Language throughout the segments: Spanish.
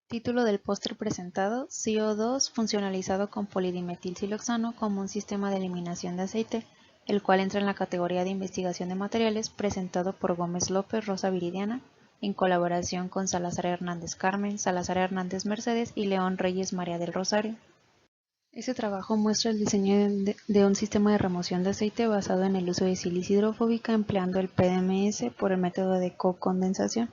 Título del póster presentado: CO2 funcionalizado con polidimetilsiloxano como un sistema de eliminación de aceite, el cual entra en la categoría de investigación de materiales, presentado por Gómez López Rosa Viridiana, en colaboración con Salazar Hernández Carmen, Salazar Hernández Mercedes y León Reyes María del Rosario. Este trabajo muestra el diseño de un sistema de remoción de aceite basado en el uso de sílice hidrofóbica empleando el PDMS por el método de co-condensación,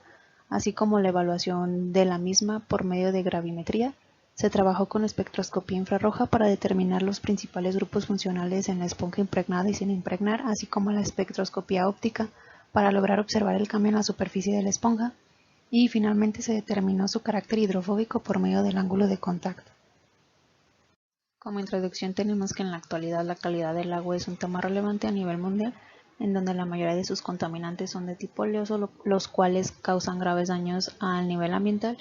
así como la evaluación de la misma por medio de gravimetría. Se trabajó con espectroscopía infrarroja para determinar los principales grupos funcionales en la esponja impregnada y sin impregnar, así como la espectroscopía óptica para lograr observar el cambio en la superficie de la esponja, y finalmente se determinó su carácter hidrofóbico por medio del ángulo de contacto. Como introducción tenemos que en la actualidad la calidad del agua es un tema relevante a nivel mundial, en donde la mayoría de sus contaminantes son de tipo oleoso, los cuales causan graves daños al nivel ambiental.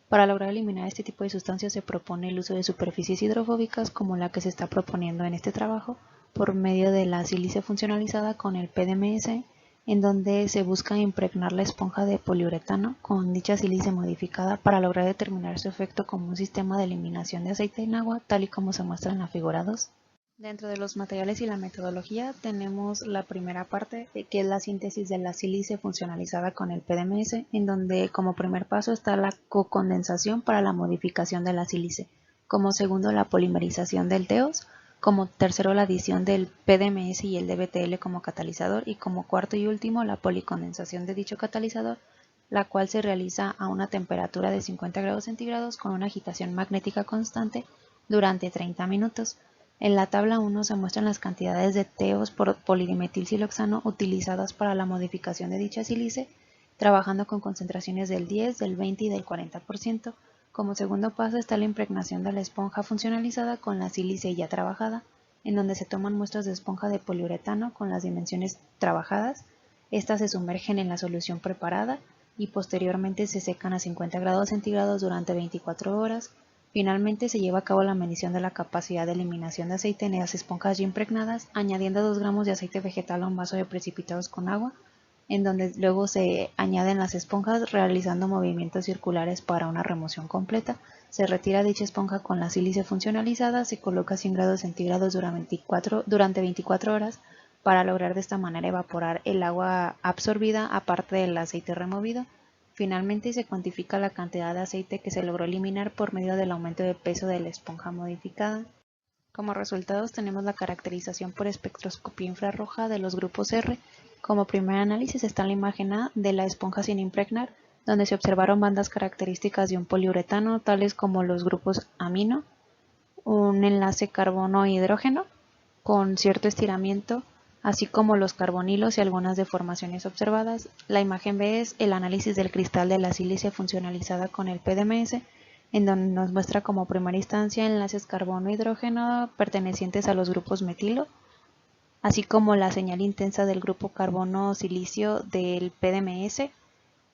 Para lograr eliminar este tipo de sustancias se propone el uso de superficies hidrofóbicas como la que se está proponiendo en este trabajo, por medio de la sílice funcionalizada con el PDMS, en donde se busca impregnar la esponja de poliuretano con dicha sílice modificada para lograr determinar su efecto como un sistema de eliminación de aceite en agua, tal y como se muestra en la figura 2. Dentro de los materiales y la metodología tenemos la primera parte, que es la síntesis de la sílice funcionalizada con el PDMS, en donde como primer paso está la co-condensación para la modificación de la sílice, como segundo la polimerización del TEOS, como tercero la adición del PDMS y el DBTL como catalizador, y como cuarto y último la policondensación de dicho catalizador, la cual se realiza a una temperatura de 50 grados centígrados con una agitación magnética constante durante 30 minutos. En la tabla 1 se muestran las cantidades de TEOs por polidimetilsiloxano utilizadas para la modificación de dicha sílice, trabajando con concentraciones del 10, del 20 y del 40%. Como segundo paso está la impregnación de la esponja funcionalizada con la sílice ya trabajada, en donde se toman muestras de esponja de poliuretano con las dimensiones trabajadas. Estas se sumergen en la solución preparada y posteriormente se secan a 50 grados centígrados durante 24 horas. Finalmente se lleva a cabo la medición de la capacidad de eliminación de aceite en las esponjas ya impregnadas, añadiendo 2 gramos de aceite vegetal a un vaso de precipitados con agua, en donde luego se añaden las esponjas realizando movimientos circulares para una remoción completa. Se retira dicha esponja con la sílice funcionalizada, se coloca a 100 grados centígrados durante 24 horas para lograr de esta manera evaporar el agua absorbida aparte del aceite removido. Finalmente se cuantifica la cantidad de aceite que se logró eliminar por medio del aumento de peso de la esponja modificada. Como resultados tenemos la caracterización por espectroscopía infrarroja de los grupos R. Como primer análisis está la imagen A de la esponja sin impregnar, donde se observaron bandas características de un poliuretano, tales como los grupos amino, un enlace carbono-hidrógeno con cierto estiramiento, así como los carbonilos y algunas deformaciones observadas. La imagen B es el análisis del cristal de la sílice funcionalizada con el PDMS, en donde nos muestra como primera instancia enlaces carbono-hidrógeno pertenecientes a los grupos metilo, así como la señal intensa del grupo carbono-silicio del PDMS,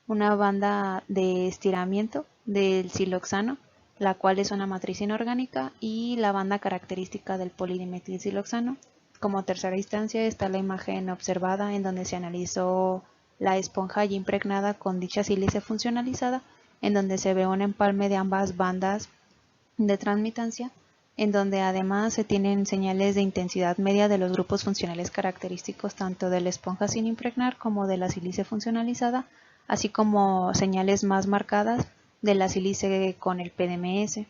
una banda de estiramiento del siloxano, la cual es una matriz inorgánica, y la banda característica del polidimetilsiloxano. Como tercera instancia está la imagen observada en donde se analizó la esponja ya impregnada con dicha sílice funcionalizada, en donde se ve un empalme de ambas bandas de transmitancia, en donde además se tienen señales de intensidad media de los grupos funcionales característicos tanto de la esponja sin impregnar como de la sílice funcionalizada, así como señales más marcadas de la sílice con el PDMS.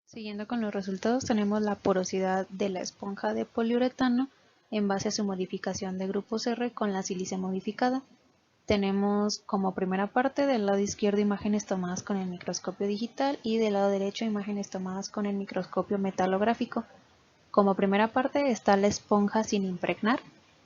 Siguiendo con los resultados tenemos la porosidad de la esponja de poliuretano en base a su modificación de grupos R con la sílice modificada. Tenemos como primera parte del lado izquierdo imágenes tomadas con el microscopio digital y del lado derecho imágenes tomadas con el microscopio metalográfico. Como primera parte está la esponja sin impregnar.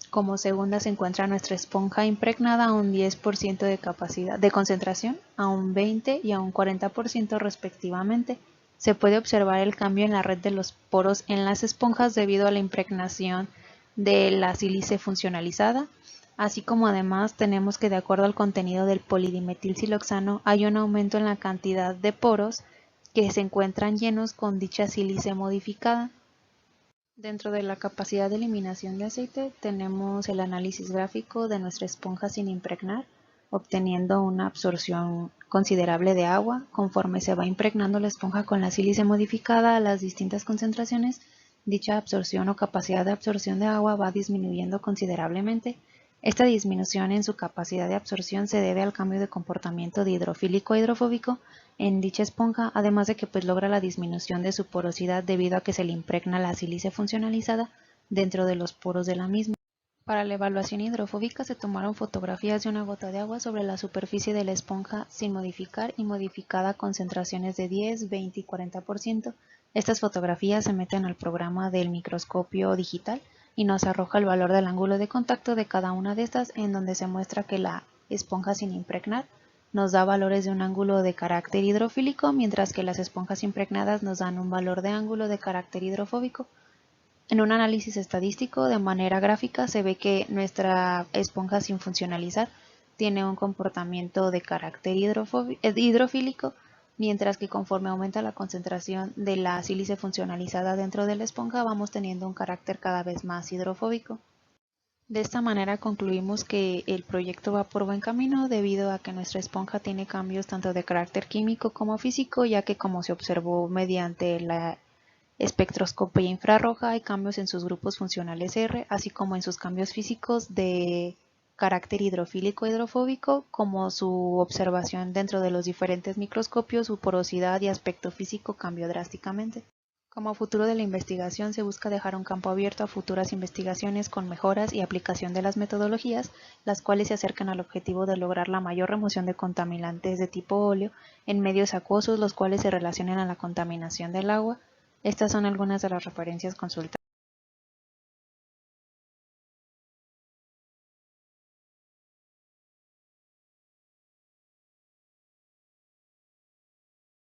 Como segunda se encuentra nuestra esponja impregnada a un 10% de capacidad de concentración, a un 20 y a un 40% respectivamente. Se puede observar el cambio en la red de los poros en las esponjas debido a la impregnación de la sílice funcionalizada, así como además tenemos que de acuerdo al contenido del polidimetilsiloxano hay un aumento en la cantidad de poros que se encuentran llenos con dicha sílice modificada. Dentro de la capacidad de eliminación de aceite tenemos el análisis gráfico de nuestra esponja sin impregnar, obteniendo una absorción considerable de agua. Conforme se va impregnando la esponja con la sílice modificada a las distintas concentraciones, dicha absorción o capacidad de absorción de agua va disminuyendo considerablemente. Esta disminución en su capacidad de absorción se debe al cambio de comportamiento de hidrofílico a hidrofóbico en dicha esponja, además de que logra la disminución de su porosidad debido a que se le impregna la sílice funcionalizada dentro de los poros de la misma. Para la evaluación hidrofóbica se tomaron fotografías de una gota de agua sobre la superficie de la esponja sin modificar y modificada a concentraciones de 10, 20 y 40%. Estas fotografías se meten al programa del microscopio digital y nos arroja el valor del ángulo de contacto de cada una de estas, en donde se muestra que la esponja sin impregnar nos da valores de un ángulo de carácter hidrofílico, mientras que las esponjas impregnadas nos dan un valor de ángulo de carácter hidrofóbico. En un análisis estadístico de manera gráfica se ve que nuestra esponja sin funcionalizar tiene un comportamiento de carácter hidrofílico, mientras que conforme aumenta la concentración de la sílice funcionalizada dentro de la esponja vamos teniendo un carácter cada vez más hidrofóbico. De esta manera concluimos que el proyecto va por buen camino debido a que nuestra esponja tiene cambios tanto de carácter químico como físico, ya que como se observó mediante la espectroscopia infrarroja hay cambios en sus grupos funcionales R, así como en sus cambios físicos de carácter hidrofílico hidrofóbico, como su observación dentro de los diferentes microscopios, su porosidad y aspecto físico cambió drásticamente. Como futuro de la investigación se busca dejar un campo abierto a futuras investigaciones con mejoras y aplicación de las metodologías, las cuales se acercan al objetivo de lograr la mayor remoción de contaminantes de tipo óleo en medios acuosos, los cuales se relacionan a la contaminación del agua. Estas son algunas de las referencias consultadas.